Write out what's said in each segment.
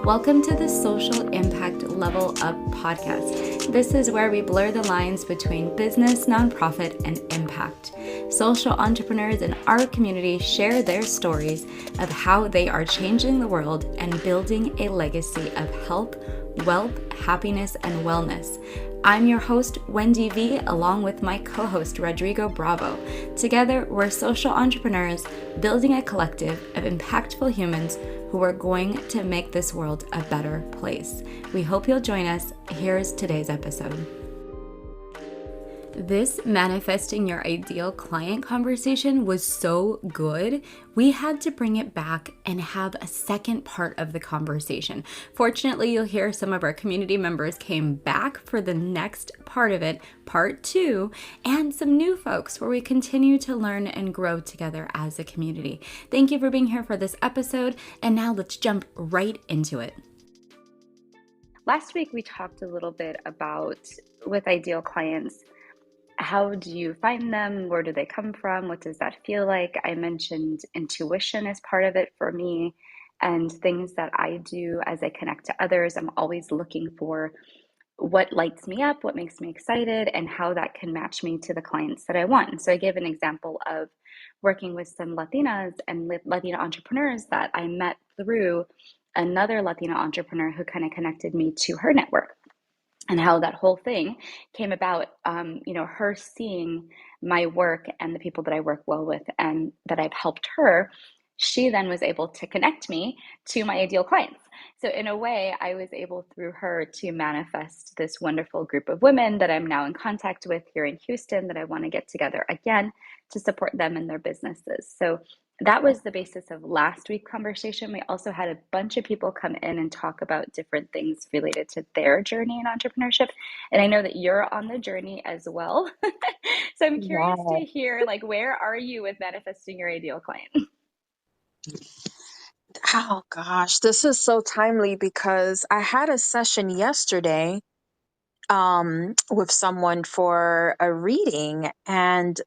Welcome to the Social Impact Level Up podcast. This is where we blur the lines between business, nonprofit, and impact. Social entrepreneurs in our community share their stories of how they are changing the world and building a legacy of health, wealth, happiness, and wellness. I'm your host, Wendy V, along with my co-host, Rodrigo Bravo. Together, we're social entrepreneurs building a collective of impactful humans who are going to make this world a better place. We hope you'll join us. Here's today's episode. This manifesting your ideal client conversation was so good, we had to bring it back and have a second part of the conversation. Fortunately, you'll hear some of our community members came back for the next part of it, part 2, and some new folks where we continue to learn and grow together as a community. Thank you for being here for this episode, and now let's jump right into it. Last week, we talked a little bit about, with ideal clients, how do you find them? Where do they come from? What does that feel like? I mentioned intuition as part of it for me and things that I do as I connect to others. I'm always looking for what lights me up, what makes me excited, and how that can match me to the clients that I want. So I gave an example of working with some Latinas and Latina entrepreneurs that I met through another Latina entrepreneur who kind of connected me to her network. And how that whole thing came about, her seeing my work and the people that I work well with and that I've helped her, she then was able to connect me to my ideal clients. So in a way, I was able through her to manifest this wonderful group of women that I'm now in contact with here in Houston that I want to get together again to support them in their businesses. So that was the basis of last week's conversation. We also had a bunch of people come in and talk about different things related to their journey in entrepreneurship. And I know that you're on the journey as well. So I'm curious to hear, where are you with manifesting your ideal client? Oh gosh, this is so timely because I had a session yesterday with someone for a reading and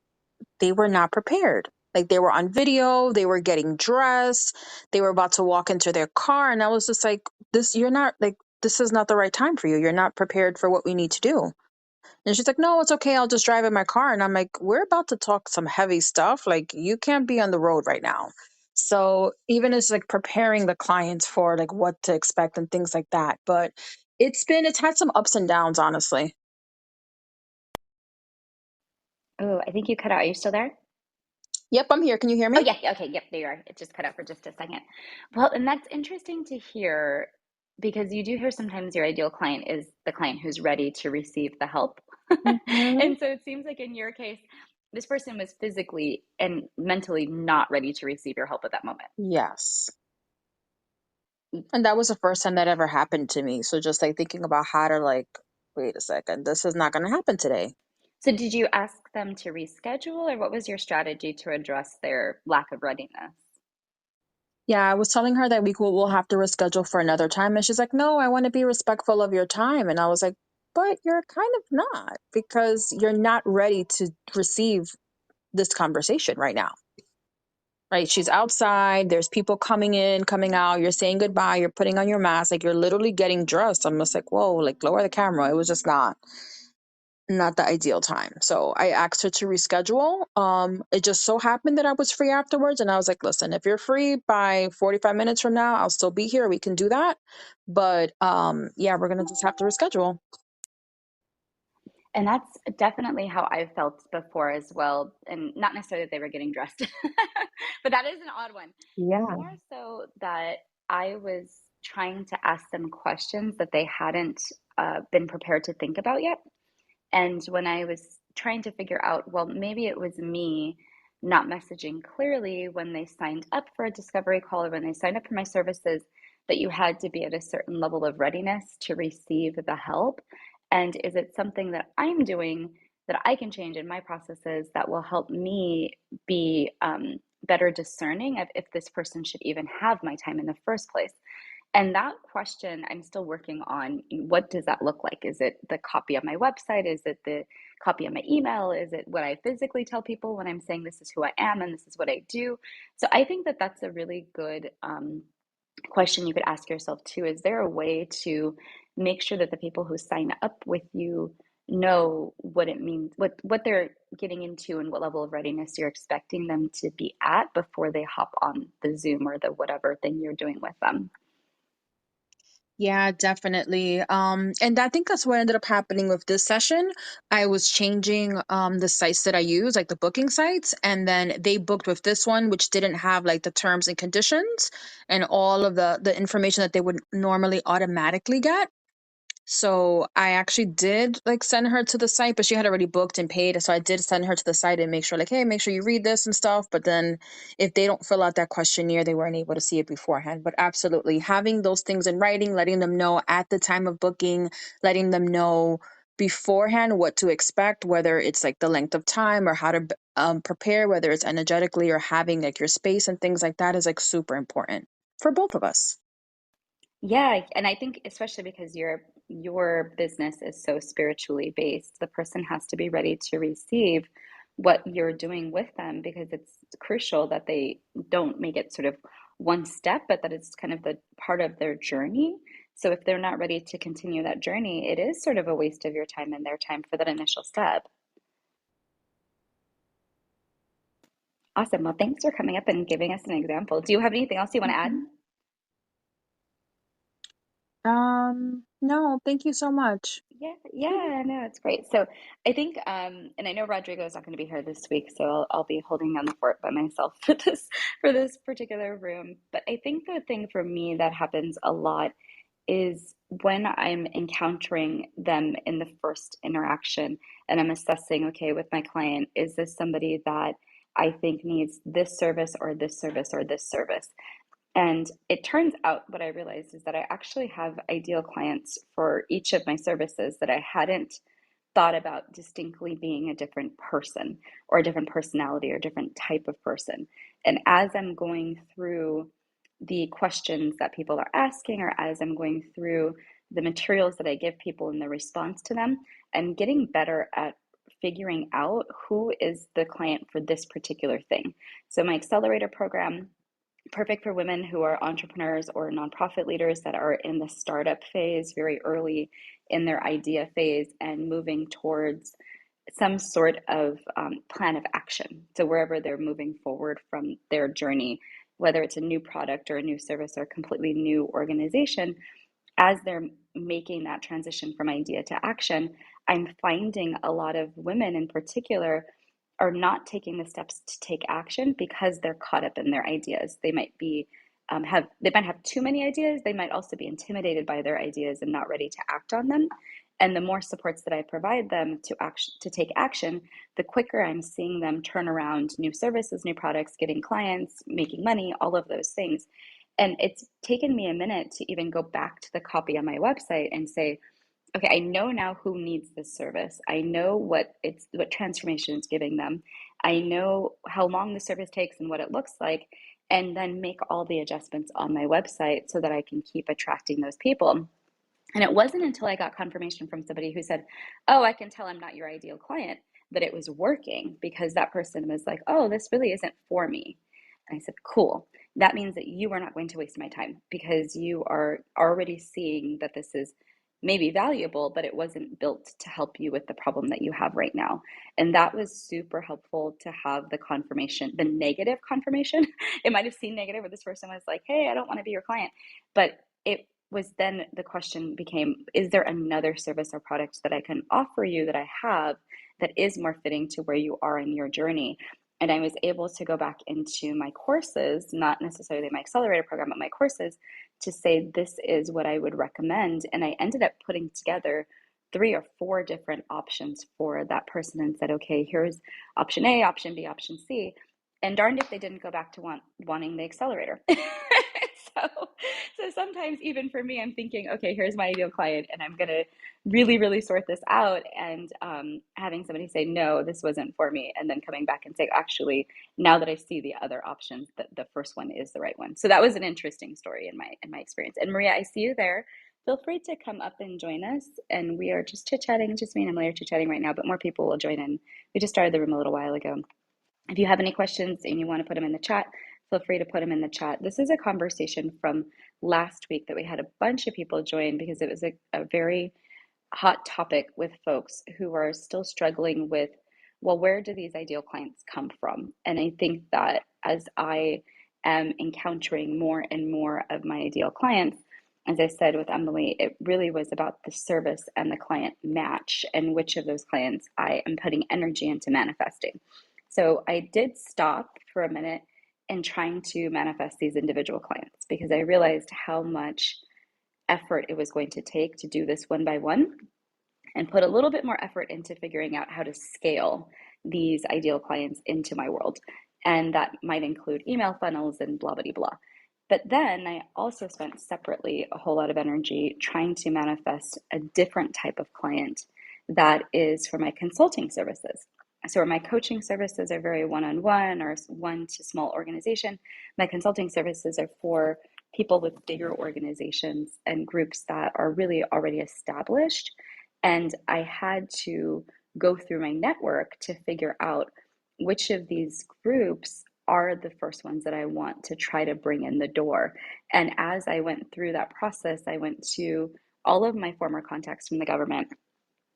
they were not prepared. Like they were on video, they were getting dressed, they were about to walk into their car and I was just like, this is not the right time for you. You're not prepared for what we need to do. And she's like, no, it's okay. I'll just drive in my car. And I'm like, we're about to talk some heavy stuff. Like, you can't be on the road right now. So even as like preparing the clients for like what to expect and things like that. But it's had some ups and downs, honestly. Oh, I think you cut out. Are you still there? Yep, I'm here. Can you hear me? Oh, yeah. Okay. Yep. There you are. It just cut out for just a second. Well, and that's interesting to hear because you do hear sometimes your ideal client is the client who's ready to receive the help. Hmm. And so it seems like in your case, this person was physically and mentally not ready to receive your help at that moment. Yes. And that was the first time that ever happened to me. So just like thinking about how to like, wait a second, this is not going to happen today. So did you ask them to reschedule, or what was your strategy to address their lack of readiness? Yeah, I was telling her that we'll have to reschedule for another time. And she's like, no, I want to be respectful of your time. And I was like, but you're kind of not because you're not ready to receive this conversation right now. Right? She's outside. There's people coming in, coming out. You're saying goodbye. You're putting on your mask. Like you're literally getting dressed. I'm just like, whoa, like lower the camera. It was just not the ideal time. So I asked her to reschedule. It just so happened that I was free afterwards. And I was like, listen, if you're free by 45 minutes from now, I'll still be here. We can do that. But yeah, we're going to just have to reschedule. And that's definitely how I've felt before as well. And not necessarily that they were getting dressed, but that is an odd one. Yeah. More so that I was trying to ask them questions that they hadn't been prepared to think about yet. And when I was trying to figure out, well, maybe it was me not messaging clearly when they signed up for a discovery call or when they signed up for my services, that you had to be at a certain level of readiness to receive the help. And is it something that I'm doing that I can change in my processes that will help me be better discerning of if this person should even have my time in the first place? And that question, I'm still working on. What does that look like? Is it the copy of my website? Is it the copy of my email? Is it what I physically tell people when I'm saying this is who I am and this is what I do? So I think that that's a really good question you could ask yourself too, is there a way to make sure that the people who sign up with you know what it means, what they're getting into and what level of readiness you're expecting them to be at before they hop on the Zoom or the whatever thing you're doing with them? Yeah, definitely. And I think that's what ended up happening with this session. I was changing the sites that I use, like the booking sites, and then they booked with this one, which didn't have like the terms and conditions and all of the information that they would normally automatically get. So I actually did like send her to the site, but she had already booked and paid. So I did send her to the site and make sure, like, hey, make sure you read this and stuff. But then if they don't fill out that questionnaire, they weren't able to see it beforehand. But absolutely, having those things in writing, letting them know at the time of booking, letting them know beforehand what to expect, whether it's like the length of time or how to prepare, whether it's energetically or having like your space and things like that is like super important for both of us. Yeah, and I think especially because your business is so spiritually based, the person has to be ready to receive what you're doing with them because it's crucial that they don't make it sort of one step, but that it's kind of the part of their journey. So if they're not ready to continue that journey, it is sort of a waste of your time and their time for that initial step. Awesome. Well, thanks for coming up and giving us an example. Do you have anything else you want to add? Mhm. No, thank you so much. Yeah, no, it's great. So I think, and I know Rodrigo is not going to be here this week, so I'll be holding down the fort by myself for this particular room. But I think the thing for me that happens a lot is when I'm encountering them in the first interaction and I'm assessing, okay, with my client, is this somebody that I think needs this service or this service or this service? And it turns out what I realized is that I actually have ideal clients for each of my services that I hadn't thought about distinctly being a different person or a different personality or a different type of person. And as I'm going through the questions that people are asking, or as I'm going through the materials that I give people in the response to them, I'm getting better at figuring out who is the client for this particular thing. So, my accelerator program, perfect for women who are entrepreneurs or nonprofit leaders that are in the startup phase, very early in their idea phase, and moving towards some sort of plan of action. So, wherever they're moving forward from their journey, whether it's a new product or a new service or a completely new organization, as they're making that transition from idea to action, I'm finding a lot of women in particular are not taking the steps to take action because they're caught up in their ideas. They might be they might have too many ideas. They might also be intimidated by their ideas and not ready to act on them. And the more supports that I provide them to take action, the quicker I'm seeing them turn around new services, new products, getting clients, making money, all of those things. And it's taken me a minute to even go back to the copy on my website and say, okay, I know now who needs this service. I know what transformation is giving them. I know how long the service takes and what it looks like, and then make all the adjustments on my website so that I can keep attracting those people. And it wasn't until I got confirmation from somebody who said, "Oh, I can tell I'm not your ideal client," that it was working, because that person was like, "Oh, this really isn't for me." And I said, "Cool. That means that you are not going to waste my time because you are already seeing that this is maybe valuable, but it wasn't built to help you with the problem that you have right now." And that was super helpful to have the confirmation, the negative confirmation. It might have seemed negative where this person was like, "Hey, I don't want to be your client." But it was then the question became, is there another service or product that I can offer you that I have that is more fitting to where you are in your journey? And I was able to go back into my courses, not necessarily my accelerator program, but my courses, to say, this is what I would recommend. And I ended up putting together 3 or 4 different options for that person and said, okay, here's option A, option B, option C. And darned if they didn't go back to wanting the accelerator. so, so sometimes even for me, I'm thinking, okay, here's my ideal client, and I'm gonna really, really sort this out. And having somebody say, no, this wasn't for me, and then coming back and say, actually, now that I see the other options, the first one is the right one. So that was an interesting story in my experience. And Maria, I see you there. Feel free to come up and join us. And we are just chit chatting. Just me and Emily are chit chatting right now, but more people will join in. We just started the room a little while ago. If you have any questions and you want to put them in the chat, feel free to put them in the chat. This is a conversation from last week that we had a bunch of people join because it was a very hot topic with folks who are still struggling with, well, where do these ideal clients come from? And I think that as I am encountering more and more of my ideal clients, as I said with Emily, it really was about the service and the client match and which of those clients I am putting energy into manifesting. So I did stop for a minute in trying to manifest these individual clients because I realized how much effort it was going to take to do this one by one and put a little bit more effort into figuring out how to scale these ideal clients into my world. And that might include email funnels and blah, blah, blah. But then I also spent separately a whole lot of energy trying to manifest a different type of client that is for my consulting services. So, where my coaching services are very one on one or one to small organization, my consulting services are for people with bigger organizations and groups that are really already established. And I had to go through my network to figure out which of these groups are the first ones that I want to try to bring in the door. And as I went through that process, I went to all of my former contacts from the government,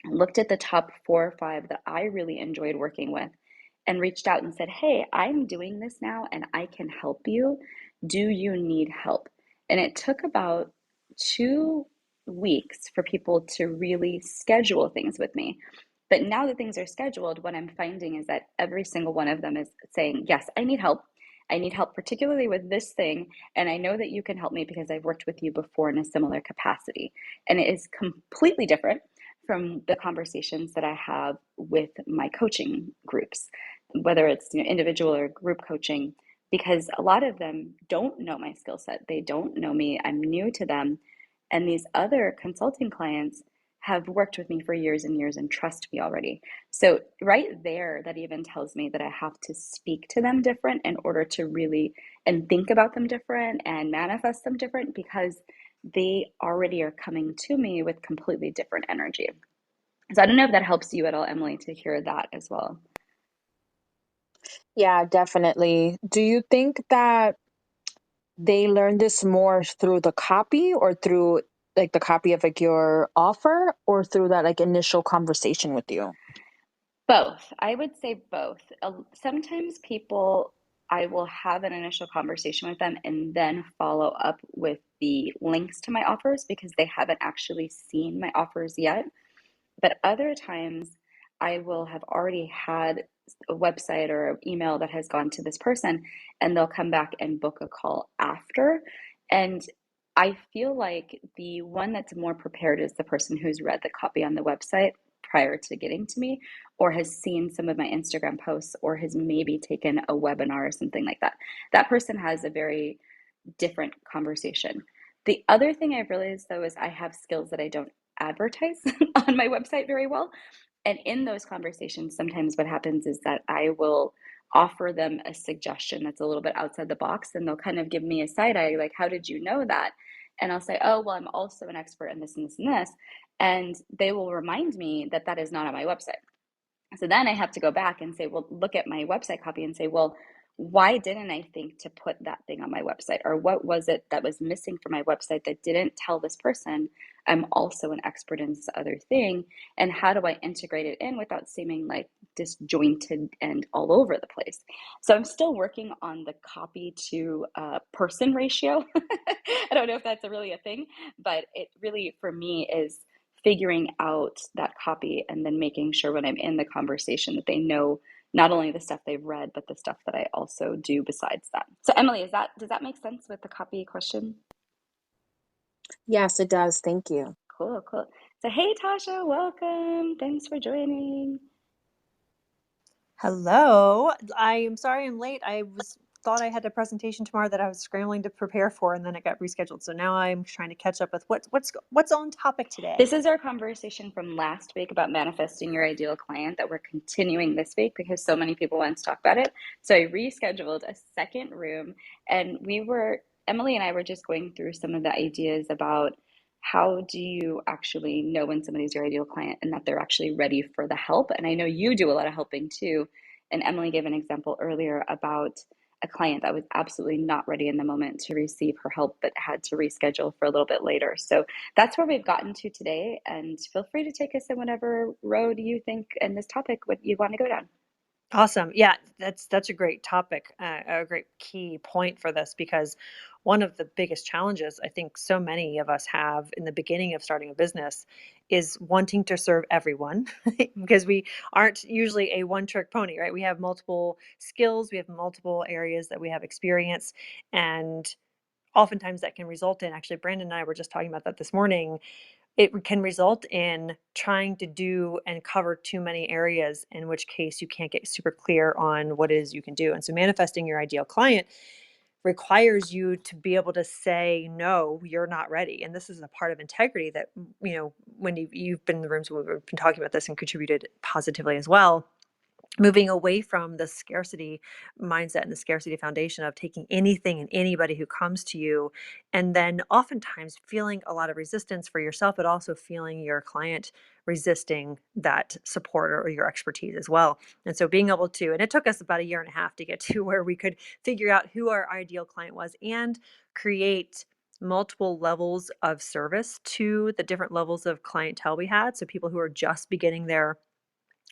looked at the top 4 or 5 that I really enjoyed working with, and reached out and said, hey, I'm doing this now and I can help you. Do you need help? And it took about 2 weeks for people to really schedule things with me. But now that things are scheduled, what I'm finding is that every single one of them is saying, yes, I need help. I need help, particularly with this thing. And I know that you can help me because I've worked with you before in a similar capacity. And it is completely different from the conversations that I have with my coaching groups, whether it's individual or group coaching, because a lot of them don't know my skill set. They don't know me. I'm new to them. And these other consulting clients have worked with me for years and years and trust me already. So right there, that even tells me that I have to speak to them different in order to really and think about them different and manifest them different because they already are coming to me with completely different energy. So I don't know if that helps you at all, Emily, to hear that as well. Yeah, definitely. Do you think that they learn this more through the copy or through like the copy of like your offer or through that like initial conversation with you? Both. I would say both. Sometimes people, I will have an initial conversation with them and then follow up with the links to my offers because they haven't actually seen my offers yet. But other times, I will have already had a website or an email that has gone to this person, and they'll come back and book a call after. And I feel like the one that's more prepared is the person who's read the copy on the website prior to getting to me, or has seen some of my Instagram posts, or has maybe taken a webinar or something like that. That person has a very different conversation. The other thing I've realized though is I have skills that I don't advertise on my website very well. And in those conversations, sometimes what happens is that I will offer them a suggestion that's a little bit outside the box, and they'll kind of give me a side eye, like, how did you know that? And I'll say, oh, well, I'm also an expert in this and this and this. And they will remind me that that is not on my website. So then I have to go back and say, well, look at my website copy and say, well, why didn't I think to put that thing on my website? Or what was it that was missing from my website that didn't tell this person I'm also an expert in this other thing? And how do I integrate it in without seeming like disjointed and all over the place? So I'm still working on the copy to person ratio. I don't know if that's really a thing, but it really, for me, is figuring out that copy and then making sure when I'm in the conversation that they know not only the stuff they've read, but the stuff that I also do besides that. So Emily, does that make sense with the copy question? Yes, it does. Thank you. Cool, cool. So hey Tasha, welcome. Thanks for joining. Hello. I am sorry I'm late. Thought I had a presentation tomorrow that I was scrambling to prepare for, and then it got rescheduled. So now I'm trying to catch up with what's on topic today. This is our conversation from last week about manifesting your ideal client that we're continuing this week because so many people want to talk about it. So I rescheduled a second room, and Emily and I were just going through some of the ideas about how do you actually know when somebody's your ideal client and that they're actually ready for the help. And I know you do a lot of helping too. And Emily gave an example earlier about a client that was absolutely not ready in the moment to receive her help, but had to reschedule for a little bit later. So that's where we've gotten to today. And feel free to take us in whatever road you think in this topic what you want to go down. Awesome. Yeah, that's a great topic, a great key point for this, because one of the biggest challenges I think so many of us have in the beginning of starting a business is wanting to serve everyone because we aren't usually a one-trick pony, right? We have multiple skills, we have multiple areas that we have experience, and oftentimes that can result in, actually, Brandon and I were just talking about that this morning, it can result in trying to do and cover too many areas, in which case you can't get super clear on what it is you can do. And so manifesting your ideal client requires you to be able to say, no, you're not ready. And this is a part of integrity that, when you've been in the rooms when we've been talking about this and contributed positively as well, moving away from the scarcity mindset and the scarcity foundation of taking anything and anybody who comes to you, and then oftentimes feeling a lot of resistance for yourself, but also feeling your client resisting that support or your expertise as well. And so being able to, and it took us about a year and a half to get to where we could figure out who our ideal client was and create multiple levels of service to the different levels of clientele we had. So people who are just beginning their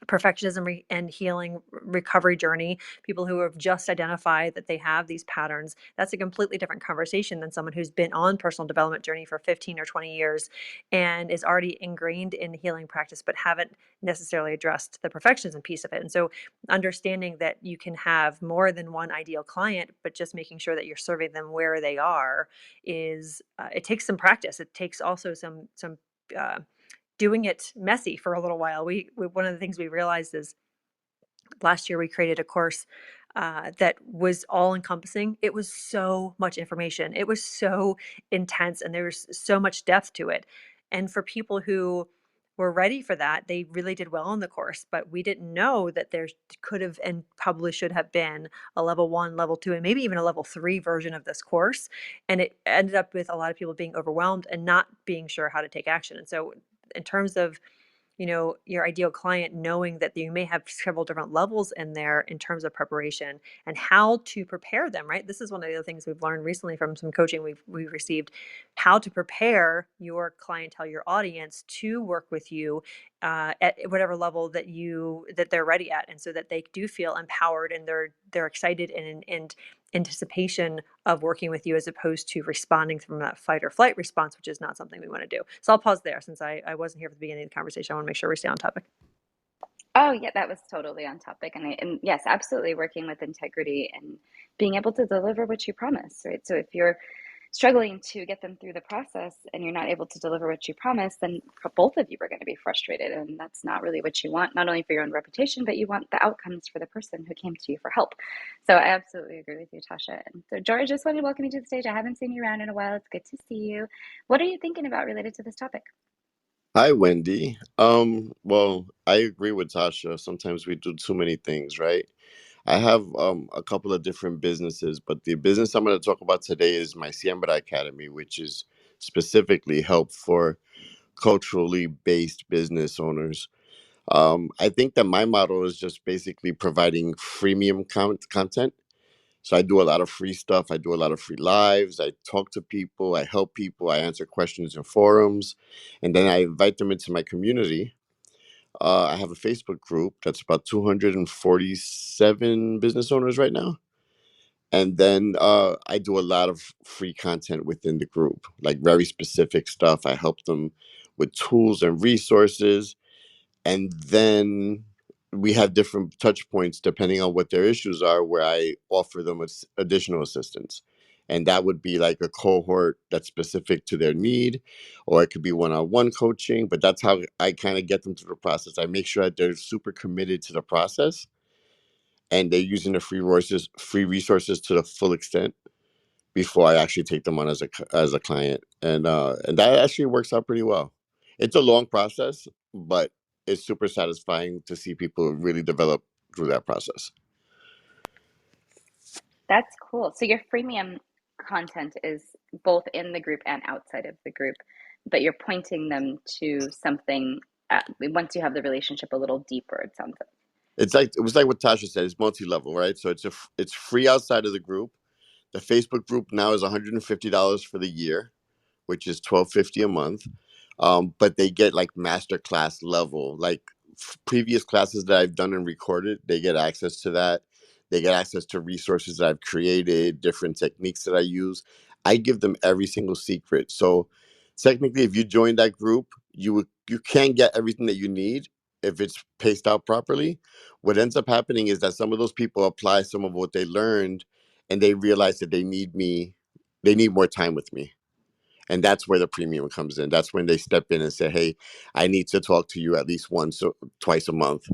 perfectionism and healing recovery journey, people who have just identified that they have these patterns, that's a completely different conversation than someone who's been on personal development journey for 15 or 20 years and is already ingrained in the healing practice but haven't necessarily addressed the perfectionism piece of it. And so understanding that you can have more than one ideal client, but just making sure that you're serving them where they are is it takes some practice. It takes also some uh, doing it messy for a little while. We one of the things we realized is last year we created a course that was all encompassing. It was so much information. It was so intense, and there was so much depth to it. And for people who were ready for that, they really did well in the course. But we didn't know that there could have and probably should have been a level 1, level 2, and maybe even a level 3 version of this course. And it ended up with a lot of people being overwhelmed and not being sure how to take action. And so, in terms of your ideal client, knowing that you may have several different levels in there in terms of preparation and how to prepare them, right? This is one of the other things we've learned recently from some coaching we've received, how to prepare your clientele, your audience, to work with you at whatever level that they're ready at, and so that they do feel empowered and they're excited and anticipation of working with you, as opposed to responding from that fight or flight response, which is not something we want to do. So I'll pause there, since I wasn't here for the beginning of the conversation. I want to make sure we stay on topic. Oh, yeah, that was totally on topic. And yes, absolutely working with integrity and being able to deliver what you promise, right? So if you're struggling to get them through the process and you're not able to deliver what you promised, then both of you are going to be frustrated. And that's not really what you want, not only for your own reputation, but you want the outcomes for the person who came to you for help. So I absolutely agree with you, Tasha. And so, George, just wanted to welcome you to the stage. I haven't seen you around in a while. It's good to see you. What are you thinking about related to this topic? Hi, Wendy. Well, I agree with Tasha. Sometimes we do too many things, right? I have a couple of different businesses, but the business I'm going to talk about today is my Siembra Academy, which is specifically help for culturally based business owners. I think that my model is just basically providing freemium content. So I do a lot of free stuff. I do a lot of free lives. I talk to people. I help people. I answer questions in forums, and then I invite them into my community. I have a Facebook group that's about 247 business owners right now. And then I do a lot of free content within the group, like very specific stuff. I help them with tools and resources. And then we have different touch points depending on what their issues are, where I offer them additional assistance. And that would be like a cohort that's specific to their need, or it could be one-on-one coaching. But that's how I kind of get them through the process. I make sure that they're super committed to the process and they're using the free resources to the full extent before I actually take them on as a client, and that actually works out pretty well. It's a long process, but it's super satisfying to see people really develop through that process. That's cool. So your freemium content is both in the group and outside of the group, but you're pointing them to something once you have the relationship a little deeper, it sounds like. It was like what Tasha said. It's multi-level, right? So it's free outside of the group. The Facebook group now is $150 for the year, which is $12.50 a month. But they get like master class level, like previous classes that I've done and recorded. They get access to that. They get access to resources that I've created, different techniques that I use. I give them every single secret. So technically, if you join that group, you can get everything that you need if it's paced out properly. What ends up happening is that some of those people apply some of what they learned, and they realize that they need me. They need more time with me, and that's where the premium comes in. That's when they step in and say, hey, I need to talk to you at least once or twice a month,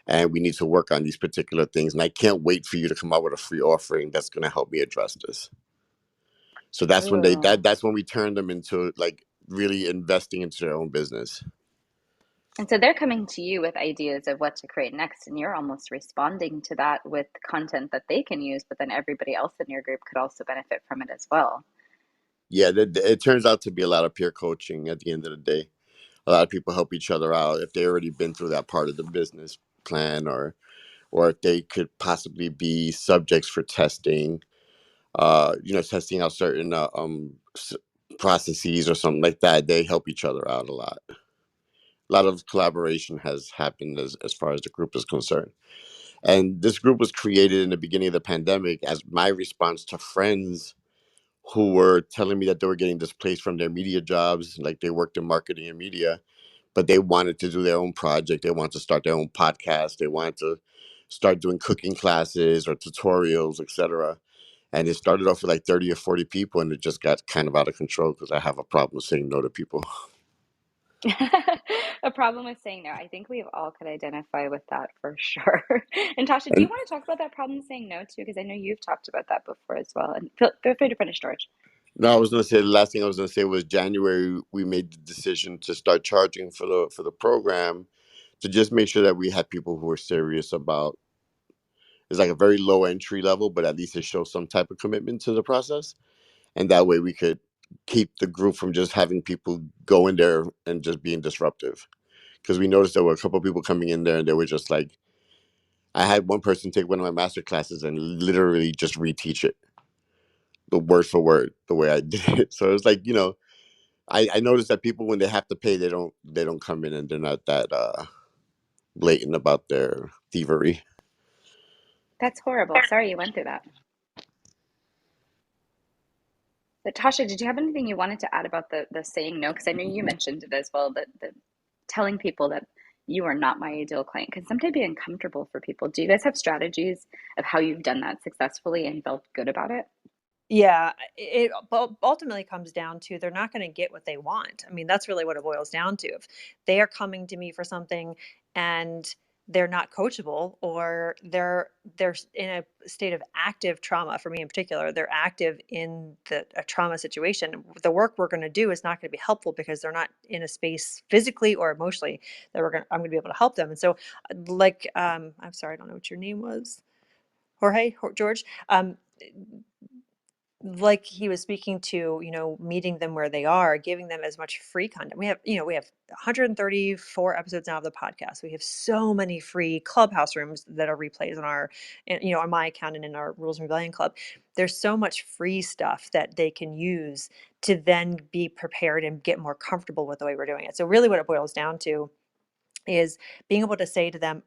and we need to work on these particular things, and I can't wait for you to come out with a free offering that's going to help me address this. So that's when Ooh. that's when we turn them into like really investing into their own business. And so they're coming to you with ideas of what to create next, and you're almost responding to that with content that they can use, but then everybody else in your group could also benefit from it as well. Yeah, it turns out to be a lot of peer coaching at the end of the day. A lot of people help each other out if they already been through that part of the business plan, or if they could possibly be subjects for testing, testing out certain processes or something like that. They help each other out a lot. A lot of collaboration has happened as far as the group is concerned. And this group was created in the beginning of the pandemic as my response to friends who were telling me that they were getting displaced from their media jobs, like they worked in marketing and media, but they wanted to do their own project. They wanted to start their own podcast. They wanted to start doing cooking classes or tutorials, etc. And it started off with like 30 or 40 people, and it just got kind of out of control because I have a problem saying no to people. A problem with saying no. I think we all could identify with that for sure. And Tasha, do you And want to talk about that problem saying no too? Because I know you've talked about that before as well. And feel free to finish, George. no, I was going to say the last thing I was going to say was January. We made the decision to start charging for the program to just make sure that we had people who were serious about. It's like a very low entry level, but at least it shows some type of commitment to the process, and that way we could keep the group from just having people go in there and just being disruptive. Because we noticed there were a couple of people coming in there and they were just like, I had one person take one of my master classes and literally just reteach it, the word for word, the way I did it. So it's like, I noticed that people, when they have to pay, they don't come in, and they're not that blatant about their thievery. That's horrible. Sorry you went through that. But Tasha, did you have anything you wanted to add about the saying no? Because I know you mentioned it as well, that the telling people that you are not my ideal client can sometimes be uncomfortable for people. Do you guys have strategies of how you've done that successfully and felt good about it? Yeah, it ultimately comes down to they're not going to get what they want. I mean, that's really what it boils down to. If they are coming to me for something and they're not coachable, or they're in a state of active trauma, for me in particular, they're active in a trauma situation, the work we're going to do is not going to be helpful because they're not in a space physically or emotionally that I'm going to be able to help them. And so, like, I'm sorry, I don't know what your name was. George. Like he was speaking to, meeting them where they are, giving them as much free content. We have 134 episodes now of the podcast. We have so many free clubhouse rooms that are replays on my account and in our Rules and Rebellion Club. There's so much free stuff that they can use to then be prepared and get more comfortable with the way we're doing it. So really what it boils down to is being able to say to them,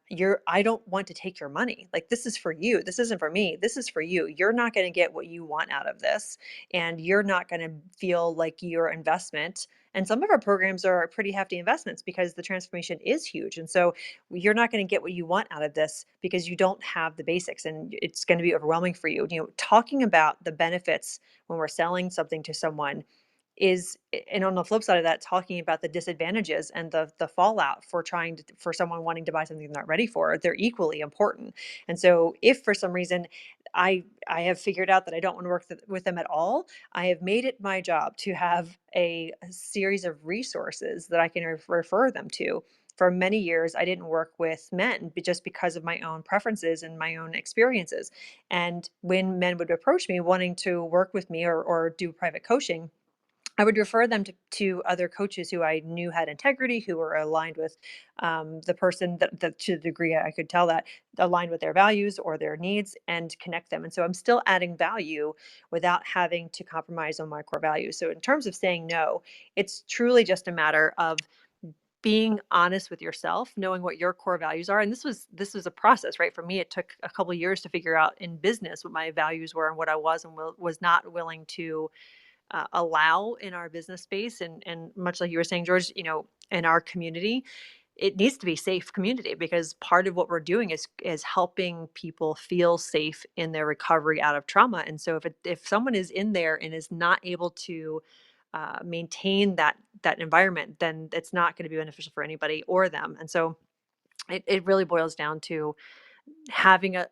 I don't want to take your money. Like, this is for you. This isn't for me. This is for you. You're not going to get what you want out of this. And you're not going to feel like your investment. And some of our programs are pretty hefty investments because the transformation is huge. And so you're not going to get what you want out of this because you don't have the basics, and it's going to be overwhelming for you. Talking about the benefits when we're selling something to someone and on the flip side of that, talking about the disadvantages and the fallout for someone wanting to buy something they're not ready for, they're equally important. And so if for some reason I have figured out that I don't want to work with them at all, I have made it my job to have a series of resources that I can refer them to. For many years, I didn't work with men just because of my own preferences and my own experiences. And when men would approach me wanting to work with me or do private coaching, I would refer them to other coaches who I knew had integrity, who were aligned with the person that to the degree I could tell that aligned with their values or their needs, and connect them. And so I'm still adding value without having to compromise on my core values. So in terms of saying no, it's truly just a matter of being honest with yourself, knowing what your core values are. And this was a process, right? For me, it took a couple of years to figure out in business what my values were and what I was and was not willing to allow in our business space. And much like you were saying, George, in our community, it needs to be safe community, because part of what we're doing is helping people feel safe in their recovery out of trauma. And so if someone is in there and is not able to maintain that environment, then it's not going to be beneficial for anybody or them. And so it really boils down to having a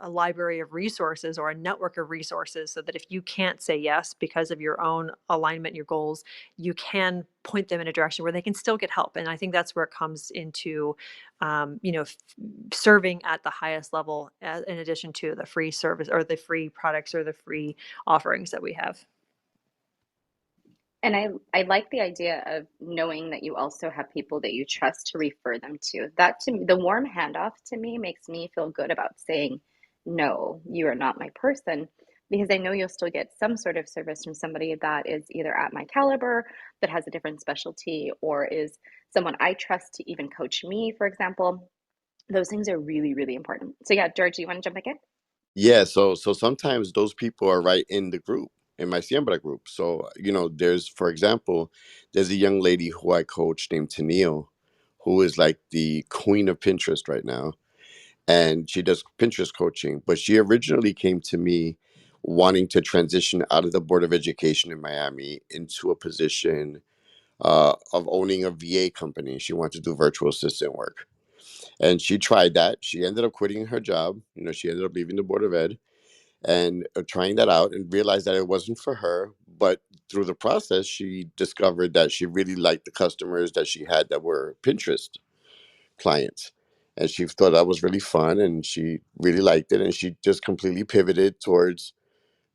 library of resources or a network of resources, so that if you can't say yes because of your own alignment, your goals, you can point them in a direction where they can still get help. And I think that's where it comes into, serving at the highest level, in addition to the free service or the free products or the free offerings that we have. And I like the idea of knowing that you also have people that you trust to refer them to. That, to me, the warm handoff to me makes me feel good about saying, no, you are not my person, because I know you'll still get some sort of service from somebody that is either at my caliber, that has a different specialty, or is someone I trust to even coach me, for example. Those things are really, really important. So yeah, George, do you want to jump back in? Yeah, so sometimes those people are right in the group, in my Siembra group. So, there's, for example, there's a young lady who I coach named Tennille, who is like the queen of Pinterest right now. And she does Pinterest coaching, but she originally came to me wanting to transition out of the Board of Education in Miami into a position of owning a VA company. She wanted to do virtual assistant work. And she tried that. She ended up quitting her job. She ended up leaving the Board of Ed and trying that out, and realized that it wasn't for her. But through the process, she discovered that she really liked the customers that she had that were Pinterest clients. And she thought that was really fun, and she really liked it. And she just completely pivoted towards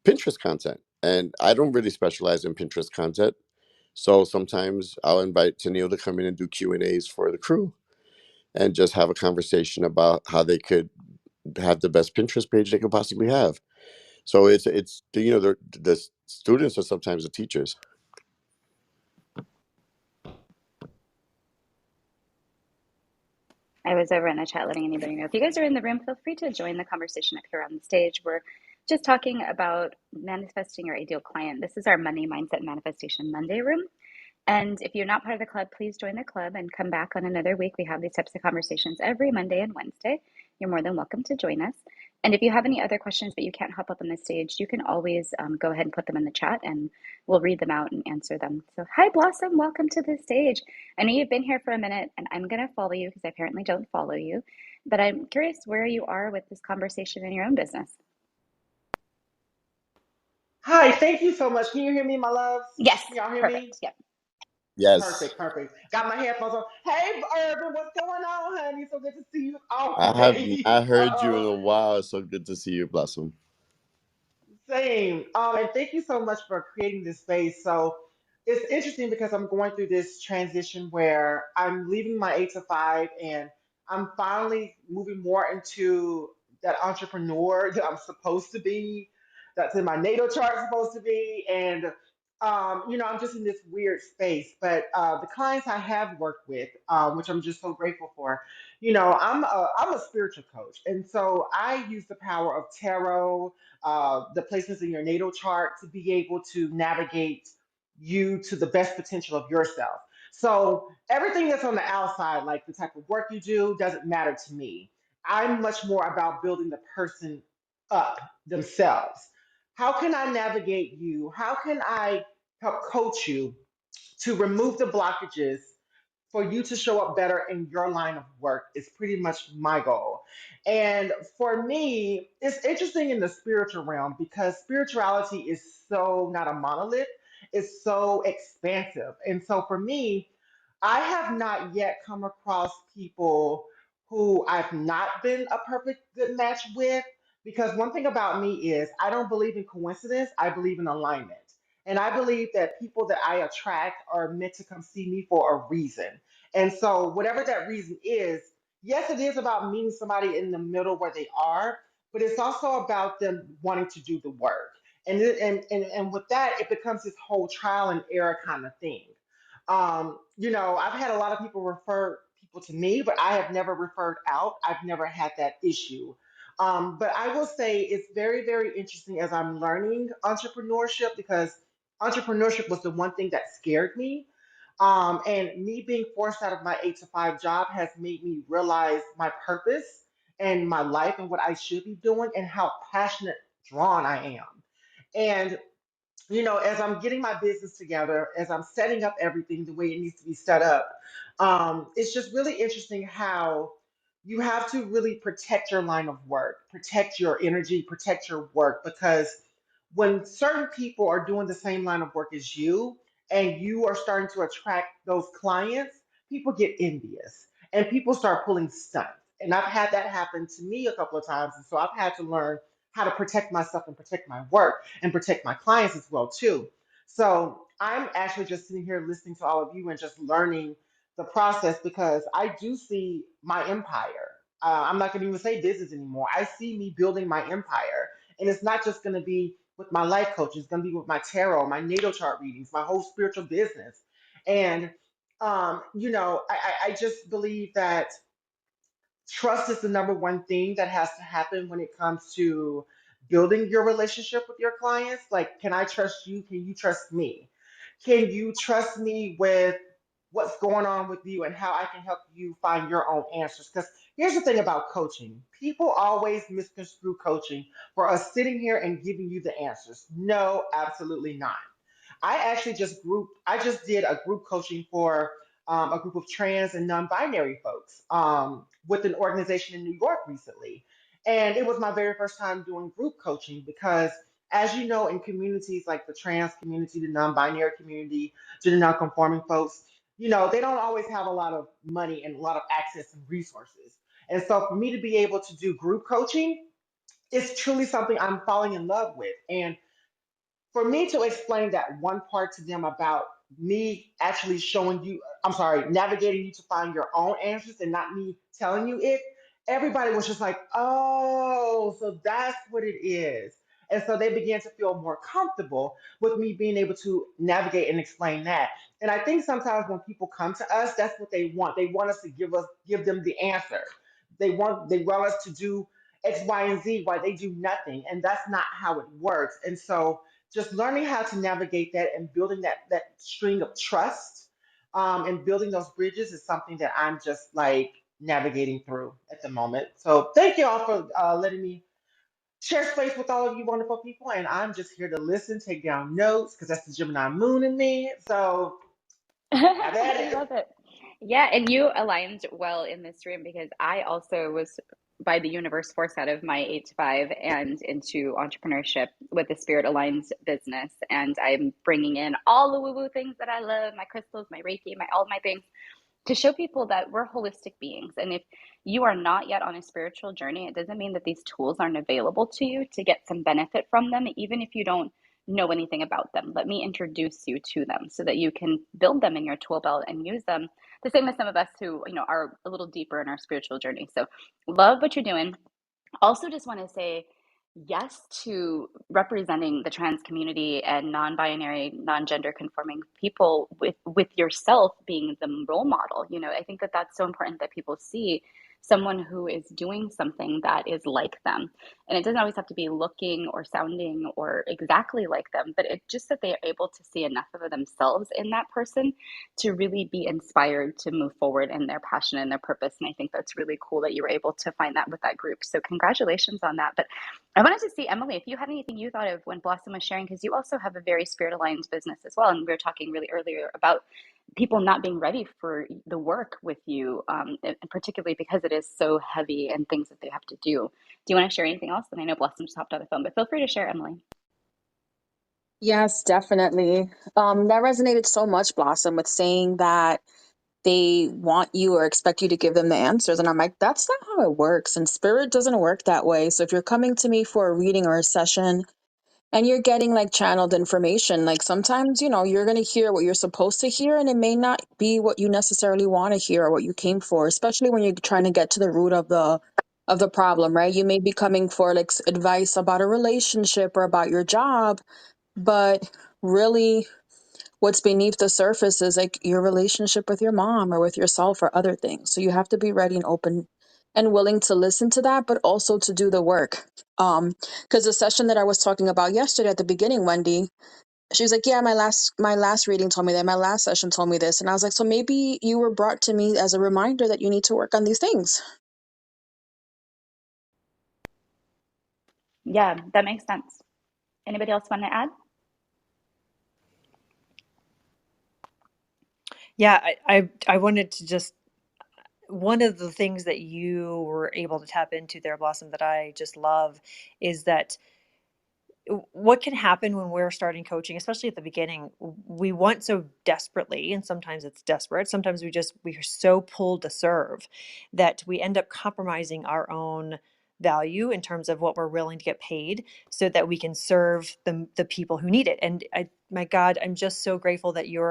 Pinterest content. And I don't really specialize in Pinterest content. So sometimes I'll invite Tennille to come in and do Q&As for the crew and just have a conversation about how they could have the best Pinterest page they could possibly have. So it's the students are sometimes the teachers. I was over in the chat letting anybody know. If you guys are in the room, feel free to join the conversation up here on the stage. We're just talking about manifesting your ideal client. This is our Money Mindset Manifestation Monday room. And if you're not part of the club, please join the club and come back on another week. We have these types of conversations every Monday and Wednesday. You're more than welcome to join us. And if you have any other questions but you can't hop up on the stage, you can always go ahead and put them in the chat and we'll read them out and answer them. So hi, Blossom, welcome to the stage. I know you've been here for a minute and I'm going to follow you because I apparently don't follow you. But I'm curious where you are with this conversation in your own business. Hi, thank you so much. Can you hear me, my loves? Yes, Can y'all hear perfect. me? Yep. Yes, Perfect, perfect. Got my headphones on. Hey, Urban, what's going on, honey? So good to see you I have always. not heard you in a while. It's so good to see you, Blossom. Same. And thank you so much for creating this space. So it's interesting because I'm going through this transition where I'm leaving my 8 to 5 and I'm finally moving more into that entrepreneur that I'm supposed to be, that's in my natal chart supposed to be. And, I'm just in this weird space. But the clients I have worked with, which I'm just so grateful for, I'm a spiritual coach. And so I use the power of tarot, the places in your natal chart to be able to navigate you to the best potential of yourself. So everything that's on the outside, like the type of work you do, doesn't matter to me. I'm much more about building the person up themselves. How can I navigate you? How can I help coach you to remove the blockages for you to show up better in your line of work is pretty much my goal. And for me, it's interesting in the spiritual realm because spirituality is so not a monolith, it's so expansive. And so for me, I have not yet come across people who I've not been a perfect good match with, because one thing about me is I don't believe in coincidence, I believe in alignment. And I believe that people that I attract are meant to come see me for a reason. And so, whatever that reason is, yes, it is about meeting somebody in the middle where they are, but it's also about them wanting to do the work. And with that, it becomes this whole trial and error kind of thing. I've had a lot of people refer people to me, but I have never referred out. I've never had that issue. But I will say it's very, very interesting as I'm learning entrepreneurship because entrepreneurship was the one thing that scared me. And me being forced out of my 8 to 5 job has made me realize my purpose and my life and what I should be doing and how passionate, drawn I am. And as I'm getting my business together, as I'm setting up everything the way it needs to be set up, it's just really interesting how you have to really protect your line of work, protect your energy, protect your work, because when certain people are doing the same line of work as you and you are starting to attract those clients, people get envious and people start pulling stunts. And I've had that happen to me a couple of times. And so I've had to learn how to protect myself and protect my work and protect my clients as well too. So I'm actually just sitting here listening to all of you and just learning the process because I do see my empire. I'm not going to even say business anymore. I see me building my empire, and it's not just going to be with my life coach. It's going to be with my tarot, my natal chart readings, my whole spiritual business, and I just believe that trust is the number one thing that has to happen when it comes to building your relationship with your clients. Like, can I trust you? Can you trust me? Can you trust me with what's going on with you and how I can help you find your own answers? Because here's the thing about coaching, people always misconstrue coaching for us sitting here and giving you the answers. No, absolutely not. I just did a group coaching for a group of trans and non-binary folks with an organization in New York recently. And it was my very first time doing group coaching because, as you know, in communities like the trans community, the non-binary community, gender non-conforming folks, they don't always have a lot of money and a lot of access and resources. And so for me to be able to do group coaching, it's truly something I'm falling in love with. And for me to explain that one part to them about me actually showing you, I'm sorry, navigating you to find your own answers and not me telling you it, everybody was just like, oh, so that's what it is. And so they began to feel more comfortable with me being able to navigate and explain that. And I think sometimes when people come to us, that's what they want. They want us to give them the answer. They want us to do X, Y, and Z while they do nothing. And that's not how it works. And so just learning how to navigate that and building that string of trust and building those bridges is something that I'm just like navigating through at the moment. So thank you all for letting me share space with all of you wonderful people. And I'm just here to listen, take down notes because that's the Gemini moon in me. So have at I it. love it. Yeah, and you aligned well in this room because I also was by the universe forced out of my 8 to 5 and into entrepreneurship with the Spirit Aligns business. And I'm bringing in all the woo woo things that I love, my crystals, my Reiki, my all of my things to show people that we're holistic beings. And if you are not yet on a spiritual journey, it doesn't mean that these tools aren't available to you to get some benefit from them, even if you don't know anything about them. Let me introduce you to them so that you can build them in your tool belt and use them the same as some of us who, are a little deeper in our spiritual journey. So love what you're doing. Also, just want to say yes to representing the trans community and non-binary, non-gender conforming people with yourself being the role model. I think that that's so important that people see someone who is doing something that is like them. And it doesn't always have to be looking or sounding or exactly like them, but it's just that they are able to see enough of themselves in that person to really be inspired to move forward in their passion and their purpose. And I think that's really cool that you were able to find that with that group. So congratulations on that. But I wanted to see, Emily, if you had anything you thought of when Blossom was sharing, because you also have a very Spirit Aligned business as well. And we were talking really earlier about people not being ready for the work with you, and particularly because it is so heavy and things that they have to do. Do you want to share anything else? And I know Blossom just hopped on the phone, but feel free to share, Emily. Yes, definitely. That resonated so much, Blossom, with saying that they want you or expect you to give them the answers. And I'm like, that's not how it works. And spirit doesn't work that way. So if you're coming to me for a reading or a session And you're getting like channeled information. Like sometimes, you're going to hear what you're supposed to hear, and it may not be what you necessarily want to hear or what you came for, especially when you're trying to get to the root of the problem, right? You may be coming for like advice about a relationship or about your job, but really what's beneath the surface is like your relationship with your mom or with yourself or other things. So you have to be ready and open and willing to listen to that, but also to do the work. Because the session that I was talking about yesterday at the beginning, Wendy, she was like, "Yeah, my last reading told me that. My last session told me this," and I was like, "So maybe you were brought to me as a reminder that you need to work on these things." Yeah, that makes sense. Anybody else want to add? Yeah, I wanted to just, one of the things that you were able to tap into there, Blossom, that I just love is that what can happen when we're starting coaching, especially at the beginning, we want so desperately, and sometimes it's desperate, sometimes we are so pulled to serve that we end up compromising our own value in terms of what we're willing to get paid so that we can serve the people who need it. And my God, I'm just so grateful that you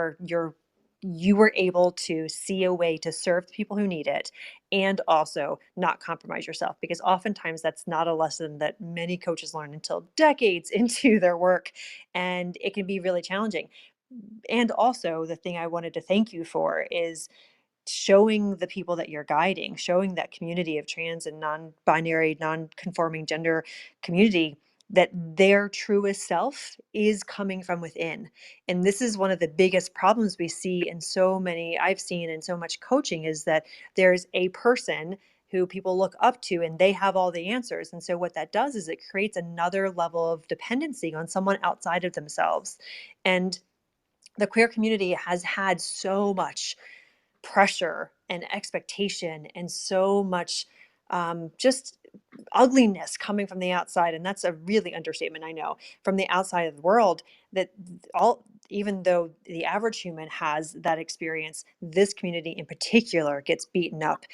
were able to see a way to serve the people who need it and also not compromise yourself, because oftentimes that's not a lesson that many coaches learn until decades into their work, and it can be really challenging. And also, the thing I wanted to thank you for is showing the people that you're guiding, showing that community of trans and non-binary, non-conforming gender community, that their truest self is coming from within. And this is one of the biggest problems we see in so many, I've seen in so much coaching, is that there's a person who people look up to and they have all the answers. And so what that does is it creates another level of dependency on someone outside of themselves. And the queer community has had so much pressure and expectation and so much just ugliness coming from the outside, and that's a really understatement, I know, from the outside of the world, that all, even though the average human has that experience, this community in particular gets beaten up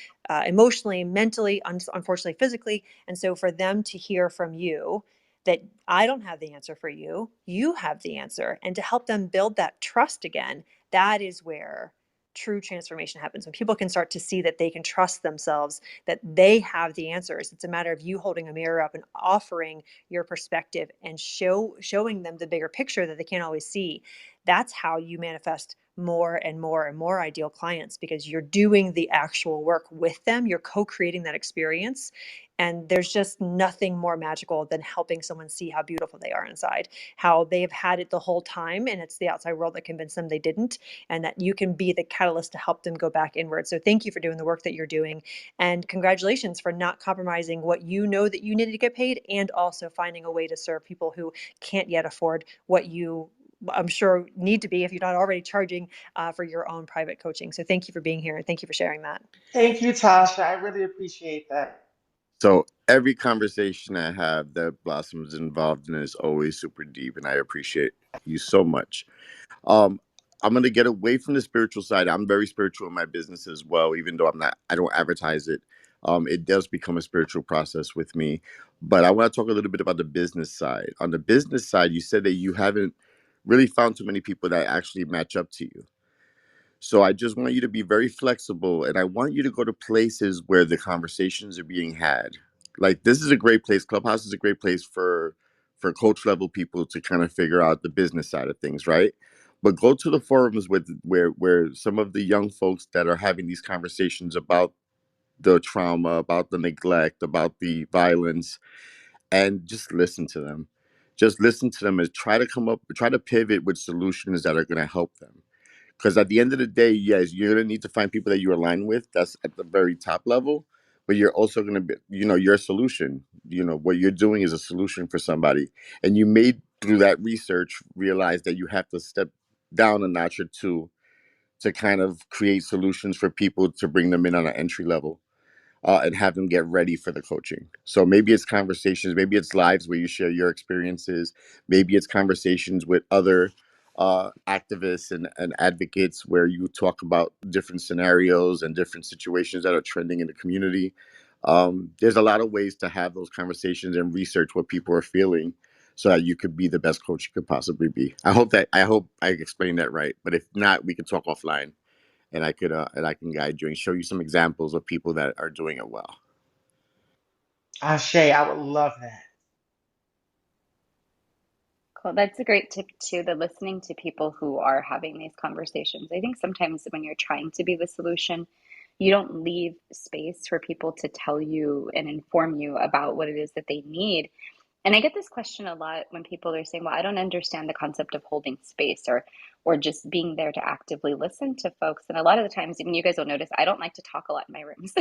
emotionally, mentally, unfortunately physically. And so for them to hear from you that I don't have the answer for you, you have the answer, and to help them build that trust again, that is where true transformation happens. When people can start to see that they can trust themselves, that they have the answers. It's a matter of you holding a mirror up and offering your perspective and showing them the bigger picture that they can't always see. That's how you manifest more and more and more ideal clients, because you're doing the actual work with them. You're co-creating that experience. And there's just nothing more magical than helping someone see how beautiful they are inside, how they've had it the whole time, and it's the outside world that convinced them they didn't, and that you can be the catalyst to help them go back inward. So thank you for doing the work that you're doing, and congratulations for not compromising what you know that you needed to get paid, and also finding a way to serve people who can't yet afford what you, I'm sure, need to be, if you're not already charging for your own private coaching. So thank you for being here, and thank you for sharing that. Thank you, Tasha. I really appreciate that. So every conversation I have that Blossom's involved in is always super deep, and I appreciate you so much. Um, I'm gonna get away from the spiritual side. I'm very spiritual in my business as well, even though I'm not. I don't advertise it. It does become a spiritual process with me. But I want to talk a little bit about the business side. On the business side, you said that you haven't really found too many people that actually match up to you. So I just want you to be very flexible, and I want you to go to places where the conversations are being had. Like, this is a great place. Clubhouse is a great place for coach level people to kind of figure out the business side of things, right? But go to the forums with where some of the young folks that are having these conversations about the trauma, about the neglect, about the violence, and just listen to them. Just listen to them and try to pivot with solutions that are going to help them, because at the end of the day, yes, you're going to need to find people that you align with. That's at the very top level. But you're also going to be, your solution. What you're doing is a solution for somebody. And you may, through that research, realize that you have to step down a notch or two to kind of create solutions for people to bring them in on an entry level, and have them get ready for the coaching. So maybe it's conversations, maybe it's lives where you share your experiences, maybe it's conversations with other activists and advocates where you talk about different scenarios and different situations that are trending in the community. There's a lot of ways to have those conversations and research what people are feeling, so that you could be the best coach you could possibly be. I hope I explained that right. But if not, we can talk offline, and I can guide you and show you some examples of people that are doing it well. Ashe, I would love that. Cool. That's a great tip too, the listening to people who are having these conversations. I think sometimes when you're trying to be the solution, you don't leave space for people to tell you and inform you about what it is that they need. And I get this question a lot when people are saying, "Well, I don't understand the concept of holding space or just being there to actively listen to folks." And a lot of the times, even you guys will notice, I don't like to talk a lot in my rooms.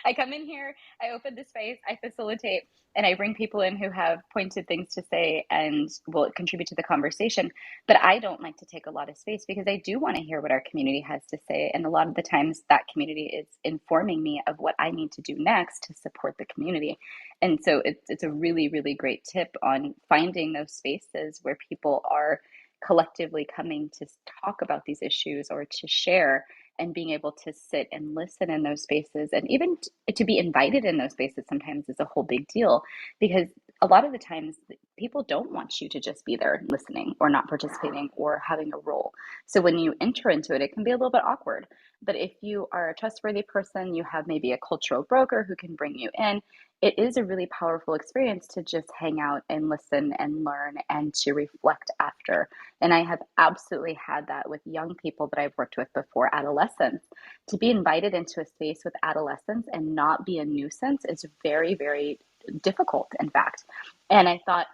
I come in here, I open the space, I facilitate, and I bring people in who have pointed things to say and will contribute to the conversation. But I don't like to take a lot of space because I do want to hear what our community has to say. And a lot of the times, that community is informing me of what I need to do next to support the community. And so it's a really, really great tip on finding those spaces where people are collectively coming to talk about these issues or to share, and being able to sit and listen in those spaces, and even to be invited in those spaces sometimes is a whole big deal, because a lot of the times people don't want you to just be there listening or not participating or having a role. So when you enter into it, it can be a little bit awkward. But if you are a trustworthy person, you have maybe a cultural broker who can bring you in, it is a really powerful experience to just hang out and listen and learn and to reflect after. And I have absolutely had that with young people that I've worked with before, adolescents. To be invited into a space with adolescents and not be a nuisance is very, very difficult, in fact. And I thought,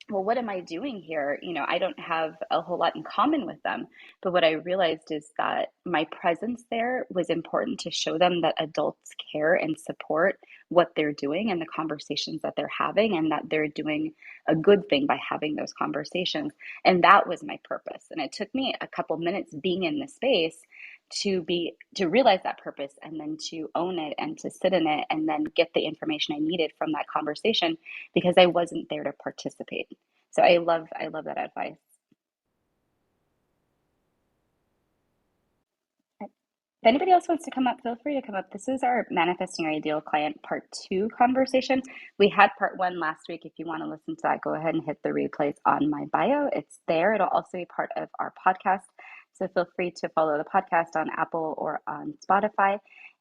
well, what am I doing here? I don't have a whole lot in common with them. But what I realized is that my presence there was important to show them that adults care and support what they're doing and the conversations that they're having, and that they're doing a good thing by having those conversations. And that was my purpose. And it took me a couple minutes being in the space to realize that purpose, and then to own it and to sit in it and then get the information I needed from that conversation, because I wasn't there to participate. So I love that advice. If anybody else wants to come up, feel free to come up. This is our Manifesting Your Ideal Client Part 2 conversation. We had Part 1 last week. If you want to listen to that, go ahead and hit the replays on my bio. It's there. It'll also be part of our podcast. So feel free to follow the podcast on Apple or on Spotify.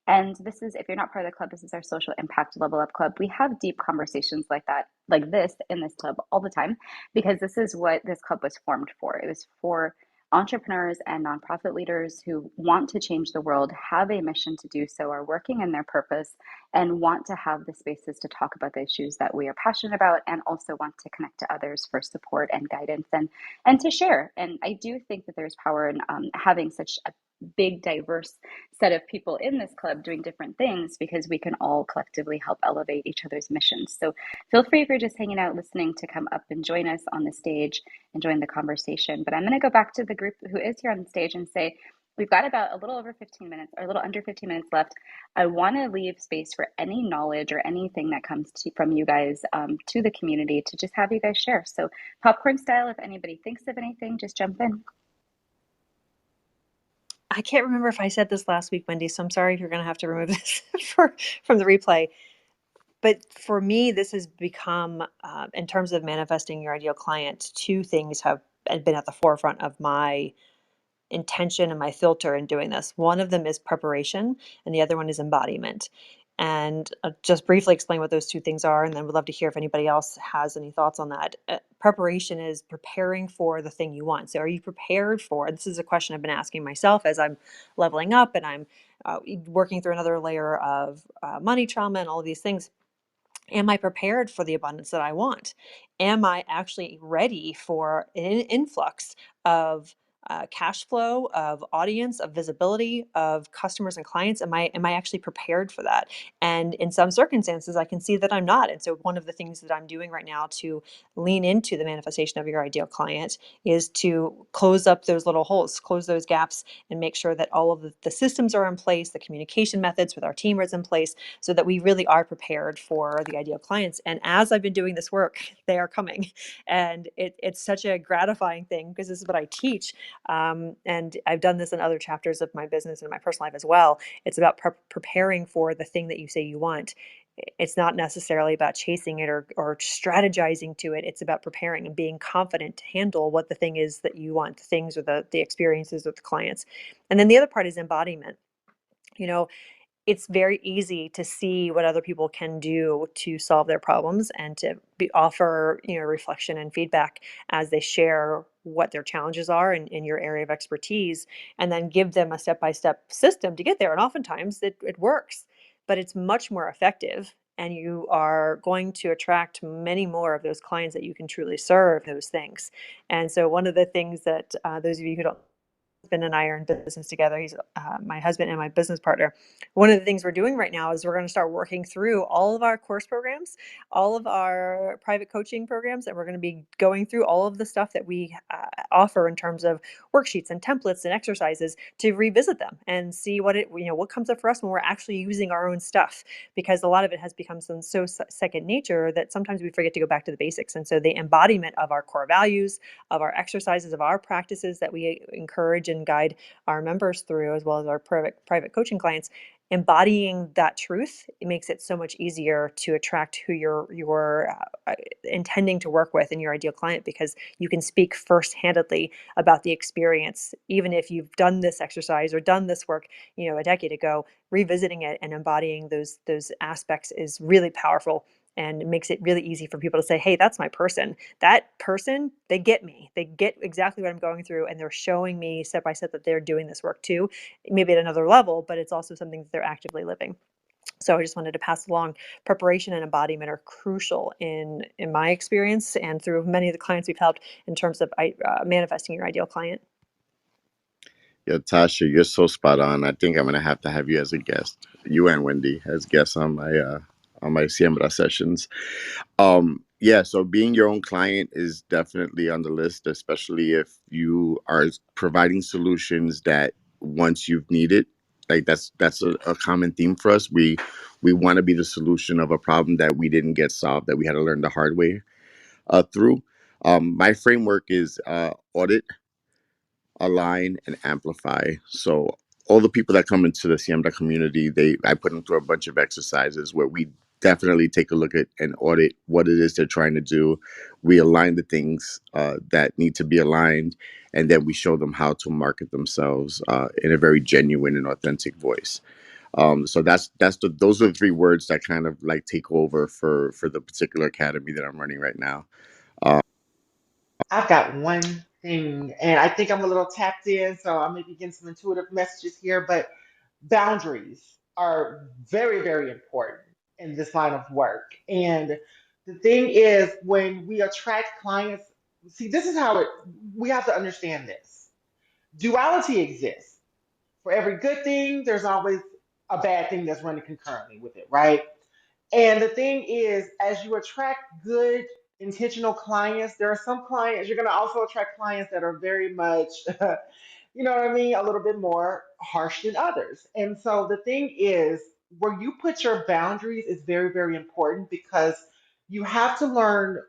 And this is, if you're not part of the club, this is our Social Impact Level Up Club. We have deep conversations like that, like this, in this club all the time, because this is what this club was formed for. It was for entrepreneurs and nonprofit leaders who want to change the world, have a mission to do so, are working in their purpose, and want to have the spaces to talk about the issues that we are passionate about, and also want to connect to others for support and guidance, and to share. And I do think that there's power in having such a big, diverse set of people in this club doing different things, because we can all collectively help elevate each other's missions. So feel free, if you're just hanging out listening, to come up and join us on the stage and join the conversation. But I'm going to go back to the group who is here on the stage and say, we've got about a little over 15 minutes, or a little under 15 minutes left. I want to leave space for any knowledge or anything that comes from you guys to the community, to just have you guys share. So popcorn style, if anybody thinks of anything, just jump in. I can't remember if I said this last week, Wendy, so I'm sorry if you're going to have to remove this from the replay. But for me, this has become, in terms of manifesting your ideal client, two things have been at the forefront of my intention and my filter in doing this. One of them is preparation, and the other one is embodiment. And I'll just briefly explain what those two things are, and then would love to hear if anybody else has any thoughts on that. Preparation is preparing for the thing you want. So are you prepared for, this is a question I've been asking myself as I'm leveling up and I'm working through another layer of money trauma and all of these things. Am I prepared for the abundance that I want? Am I actually ready for an influx of cash flow, of audience, of visibility, of customers and clients? Am I actually prepared for that? And in some circumstances, I can see that I'm not. And so one of the things that I'm doing right now to lean into the manifestation of your ideal client is to close up those little holes, close those gaps, and make sure that all of the systems are in place, the communication methods with our team is in place, so that we really are prepared for the ideal clients. And as I've been doing this work, they are coming. And it's such a gratifying thing, because this is what I teach. And I've done this in other chapters of my business and my personal life as well. It's about preparing for the thing that you say you want. It's not necessarily about chasing it or strategizing to it. It's about preparing and being confident to handle what the thing is that you want, the things or the experiences with the clients. And then the other part is embodiment. You know, it's very easy to see what other people can do to solve their problems and to offer, reflection and feedback as they share what their challenges are in your area of expertise, and then give them a step-by-step system to get there. And oftentimes it works, but it's much more effective, and you are going to attract many more of those clients that you can truly serve those things. And so one of the things that those of you who don't, husband and I are in business together. He's my husband and my business partner. One of the things we're doing right now is we're going to start working through all of our course programs, all of our private coaching programs, and we're going to be going through all of the stuff that we offer in terms of worksheets and templates and exercises to revisit them and see what comes up for us when we're actually using our own stuff, because a lot of it has become so second nature that sometimes we forget to go back to the basics. And so the embodiment of our core values, of our exercises, of our practices that we encourage and guide our members through, as well as our private coaching clients, embodying that truth, it makes it so much easier to attract who you're intending to work with in your ideal client, because you can speak first-handedly about the experience. Even if you've done this exercise or done this work, a decade ago, revisiting it and embodying those aspects is really powerful, and it makes it really easy for people to say, hey, that's my person. That person, they get me. They get exactly what I'm going through, and they're showing me step by step that they're doing this work too, maybe at another level, but it's also something that they're actively living. So I just wanted to pass along, preparation and embodiment are crucial in my experience and through many of the clients we've helped in terms of manifesting your ideal client. Yeah, Tasha, you're so spot on. I think I'm gonna have to have you as a guest, you and Wendy as guests on my Siembra sessions. Yeah, so being your own client is definitely on the list, especially if you are providing solutions that once you've needed, like that's a common theme for us. We want to be the solution of a problem that we didn't get solved, that we had to learn the hard way through. My framework is audit, align, and amplify. So all the people that come into the Siembra community, I put them through a bunch of exercises where we definitely take a look at and audit what it is they're trying to do. We align the things that need to be aligned, and then we show them how to market themselves in a very genuine and authentic voice. So those are the three words that kind of like take over for the particular academy that I'm running right now. I've got one thing, and I think I'm a little tapped in, so I may be getting some intuitive messages here, but boundaries are very, very important in this line of work. And the thing is, when we attract clients, see, this is how we have to understand this. Duality exists. For every good thing, there's always a bad thing that's running concurrently with it, right? And the thing is, as you attract good, intentional clients, there are some clients, you're going to also attract clients that are very much, you know what I mean, a little bit more harsh than others. And so the thing is, where you put your boundaries is very, very important, because you have to learn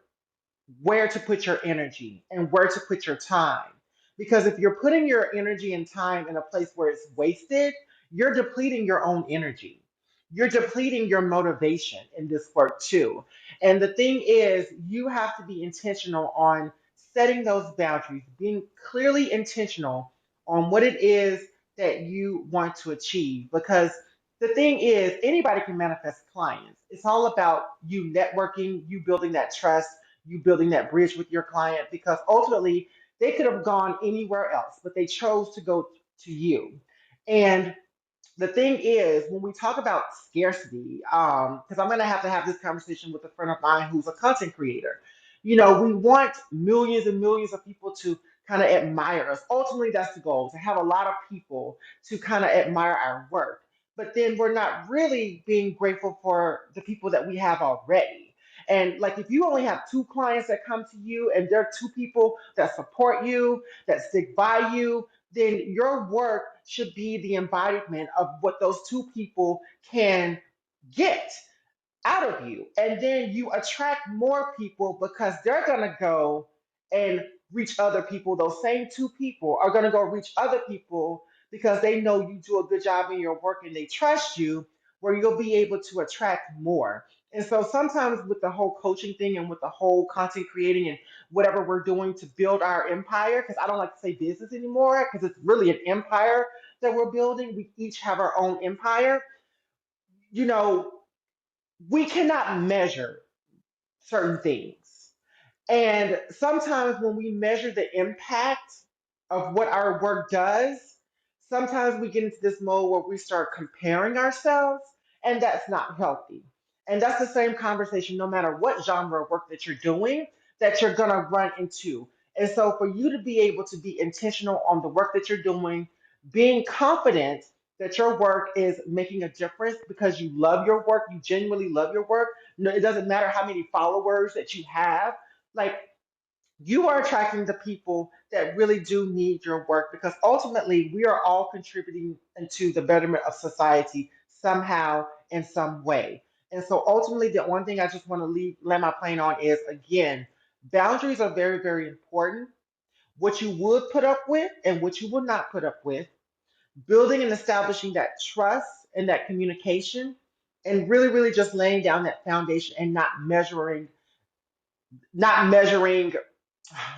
where to put your energy and where to put your time. Because if you're putting your energy and time in a place where it's wasted, you're depleting your own energy. You're depleting your motivation in this work too. And the thing is, you have to be intentional on setting those boundaries, being clearly intentional on what it is that you want to achieve. Because the thing is, anybody can manifest clients. It's all about you networking, you building that trust, you building that bridge with your client, because ultimately they could have gone anywhere else, but they chose to go to you. And the thing is, when we talk about scarcity, because I'm going to have this conversation with a friend of mine who's a content creator. We want millions and millions of people to kind of admire us. Ultimately, that's the goal, to have a lot of people to kind of admire our work. But then we're not really being grateful for the people that we have already. And like, if you only have two clients that come to you and there are two people that support you, that stick by you, then your work should be the embodiment of what those two people can get out of you. And then you attract more people, because they're going to go and reach other people. Those same two people are going to go reach other people because they know you do a good job in your work and they trust you. where you'll be able to attract more. And so sometimes with the whole coaching thing and with the whole content creating and whatever we're doing to build our empire, because I don't like to say business anymore, because it's really an empire that we're building. We each have our own empire. You know, we cannot measure certain things. And sometimes when we measure the impact of what our work does, sometimes we get into this mode where we start comparing ourselves, and that's not healthy. And that's the same conversation no matter what genre of work that you're doing, that you're going to run into. And so, for you to be able to be intentional on the work that you're doing, being confident that your work is making a difference because you love your work, you genuinely love your work. No, it doesn't matter how many followers that you have. Like, you are attracting the people that really do need your work, because ultimately we are all contributing into the betterment of society somehow in some way. And so ultimately the one thing I just want to land my plane on is, again, boundaries are very, very important. What you would put up with and what you will not put up with, building and establishing that trust and that communication, and really, really just laying down that foundation and not measuring,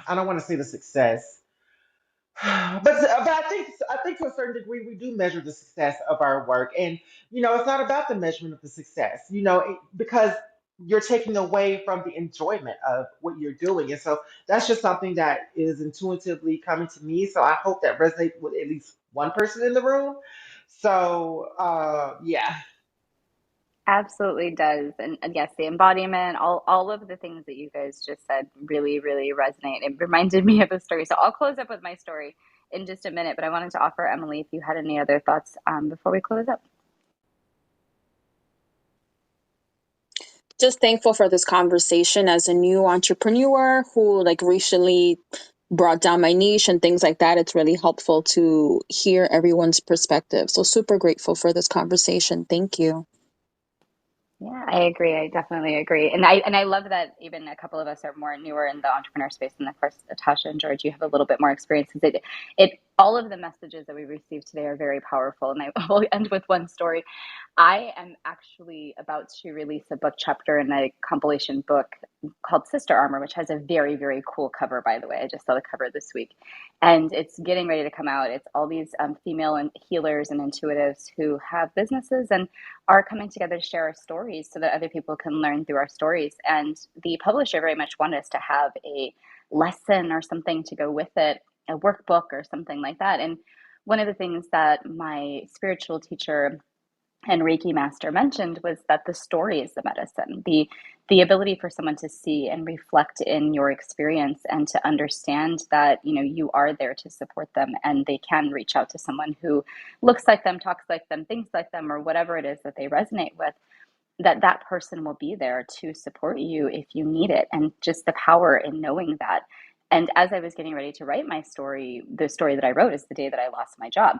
I don't want to say the success, but I think to a certain degree we do measure the success of our work, and it's not about the measurement of the success, because you're taking away from the enjoyment of what you're doing, and so that's just something that is intuitively coming to me. So I hope that resonates with at least one person in the room. So yeah. Absolutely does. And yes, the embodiment, all of the things that you guys just said really, really resonate. It reminded me of a story. So I'll close up with my story in just a minute, but I wanted to offer Emily if you had any other thoughts before we close up. Just thankful for this conversation as a new entrepreneur who like recently brought down my niche and things like that. It's really helpful to hear everyone's perspective. So super grateful for this conversation. Thank you. Yeah, I agree. I definitely agree. And I love that even a couple of us are more newer in the entrepreneur space. And of course, Tasha and George, you have a little bit more experience. Because it all of the messages that we received today are very powerful. And I will end with one story. I am actually about to release a book chapter in a compilation book called Sister Armor, which has a very, very cool cover, by the way. I just saw the cover this week. And it's getting ready to come out. It's all these female and healers and intuitives who have businesses and are coming together to share our stories so that other people can learn through our stories. And the publisher very much wanted us to have a lesson or something to go with it, a workbook or something like that. And one of the things that my spiritual teacher and Reiki master mentioned was that the story is the medicine. The ability for someone to see and reflect in your experience and to understand that you are there to support them, and they can reach out to someone who looks like them, talks like them, thinks like them, or whatever it is that they resonate with, that person will be there to support you if you need it. And just the power in knowing that. And as I was getting ready to write my story, the story that I wrote is the day that I lost my job.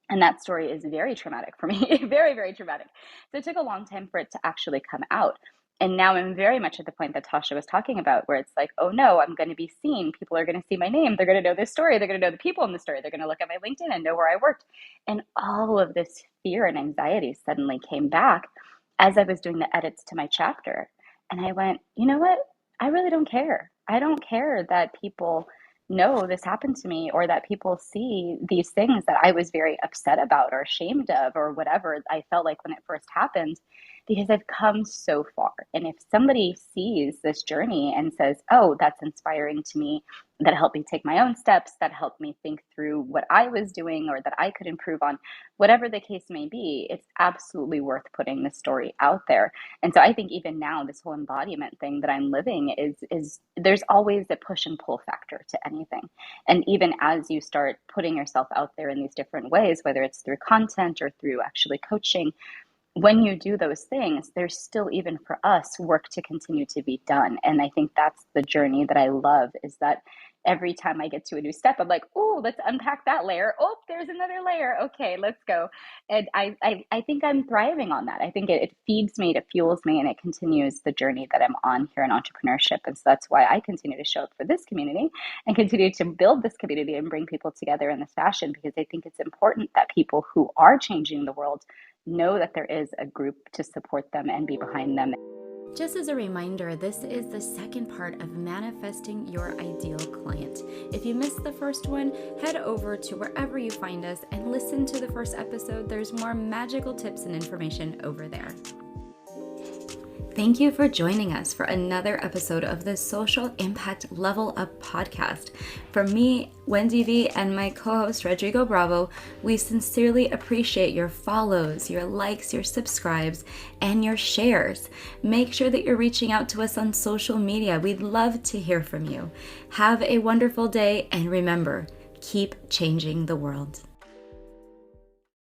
And that story is very traumatic for me, very, very traumatic. So it took a long time for it to actually come out. And now I'm very much at the point that Tasha was talking about, where it's like, oh no, I'm going to be seen. People are going to see my name. They're going to know this story. They're going to know the people in the story. They're going to look at my LinkedIn and know where I worked. And all of this fear and anxiety suddenly came back as I was doing the edits to my chapter. And I went, you know what? I really don't care. I don't care that people know this happened to me, or that people see these things that I was very upset about or ashamed of or whatever I felt like when it first happened, because I've come so far. And if somebody sees this journey and says, oh, that's inspiring to me, that helped me take my own steps, that helped me think through what I was doing or that I could improve on, whatever the case may be, it's absolutely worth putting this story out there. And so I think even now, this whole embodiment thing that I'm living is there's always a push and pull factor to anything. And even as you start putting yourself out there in these different ways, whether it's through content or through actually coaching, when you do those things, there's still, even for us, work to continue to be done. And I think that's the journey that I love, is that every time I get to a new step, I'm like, oh, let's unpack that layer. Oh, there's another layer. Okay, let's go. And I think I'm thriving on that. I think it feeds me, it fuels me, and it continues the journey that I'm on here in entrepreneurship. And so that's why I continue to show up for this community and continue to build this community and bring people together in this fashion, because I think it's important that people who are changing the world know that there is a group to support them and be behind them. Just as a reminder, this is the second part of manifesting your ideal client. If you missed the first one, head over to wherever you find us and listen to the first episode. There's more magical tips and information over there. Thank you for joining us for another episode of the Social Impact Level Up podcast. From me, Wendy V, and my co-host Rodrigo Bravo, we sincerely appreciate your follows, your likes, your subscribes, and your shares. Make sure that you're reaching out to us on social media. We'd love to hear from you. Have a wonderful day, and remember, keep changing the world.